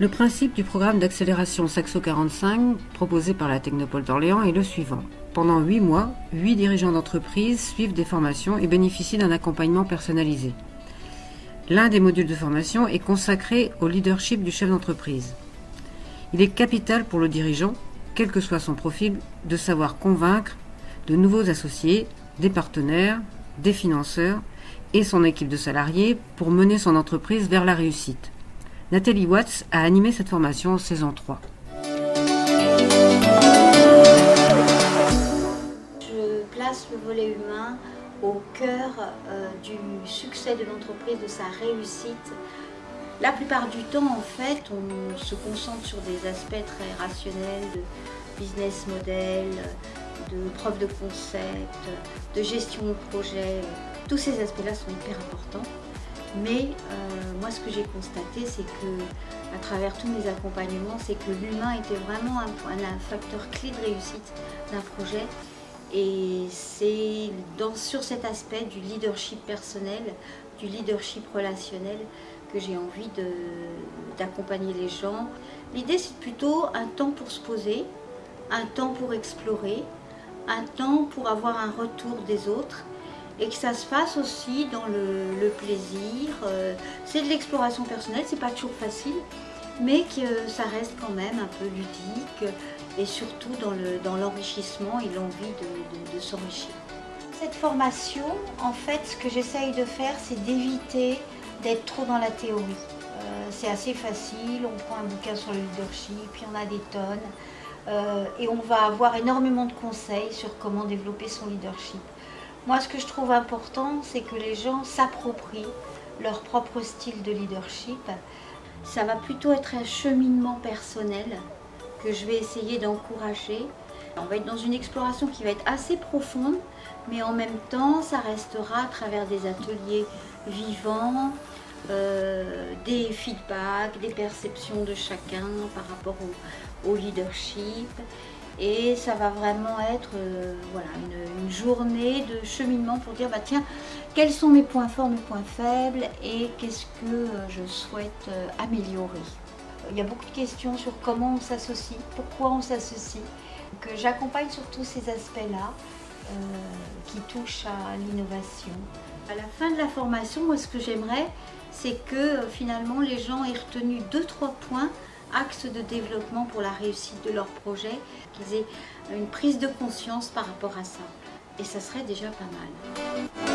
Le principe du programme d'accélération Saxo 45 proposé par la Technopole d'Orléans est le suivant. Pendant 8 mois, 8 dirigeants d'entreprise suivent des formations et bénéficient d'un accompagnement personnalisé. L'un des modules de formation est consacré au leadership du chef d'entreprise. Il est capital pour le dirigeant, quel que soit son profil, de savoir convaincre de nouveaux associés, des partenaires, des financeurs et son équipe de salariés pour mener son entreprise vers la réussite. Nathalie Watts a animé cette formation en saison 3. Je place le volet humain au cœur du succès de l'entreprise, de sa réussite. La plupart du temps, en fait, on se concentre sur des aspects très rationnels, de business model, de preuve de concept, de gestion de projet. Tous ces aspects-là sont hyper importants. Mais moi, ce que j'ai constaté, c'est que, à travers tous mes accompagnements, c'est que l'humain était vraiment un facteur clé de réussite d'un projet. Et c'est sur cet aspect du leadership personnel, du leadership relationnel, que j'ai envie d'accompagner les gens. L'idée, c'est plutôt un temps pour se poser, un temps pour explorer, un temps pour avoir un retour des autres. Et que ça se fasse aussi dans le plaisir. C'est de l'exploration personnelle, c'est pas toujours facile, mais que ça reste quand même un peu ludique et surtout dans l'enrichissement et l'envie de s'enrichir. Cette formation, en fait, ce que j'essaye de faire, c'est d'éviter d'être trop dans la théorie. C'est assez facile, on prend un bouquin sur le leadership, il y en a des tonnes, et on va avoir énormément de conseils sur comment développer son leadership. Moi, ce que je trouve important, c'est que les gens s'approprient leur propre style de leadership. Ça va plutôt être un cheminement personnel que je vais essayer d'encourager. On va être dans une exploration qui va être assez profonde, mais en même temps, ça restera à travers des ateliers vivants, des feedbacks, des perceptions de chacun par rapport au leadership. Et ça va vraiment être voilà, une journée de cheminement pour dire, bah, tiens, quels sont mes points forts, mes points faibles et qu'est-ce que je souhaite améliorer. Il y a beaucoup de questions sur comment on s'associe, pourquoi on s'associe. J'accompagne sur tous ces aspects-là qui touchent à l'innovation. À la fin de la formation, moi, ce que j'aimerais, c'est que finalement les gens aient retenu 2-3 points axes de développement pour la réussite de leur projet, qu'ils aient une prise de conscience par rapport à ça. Et ça serait déjà pas mal.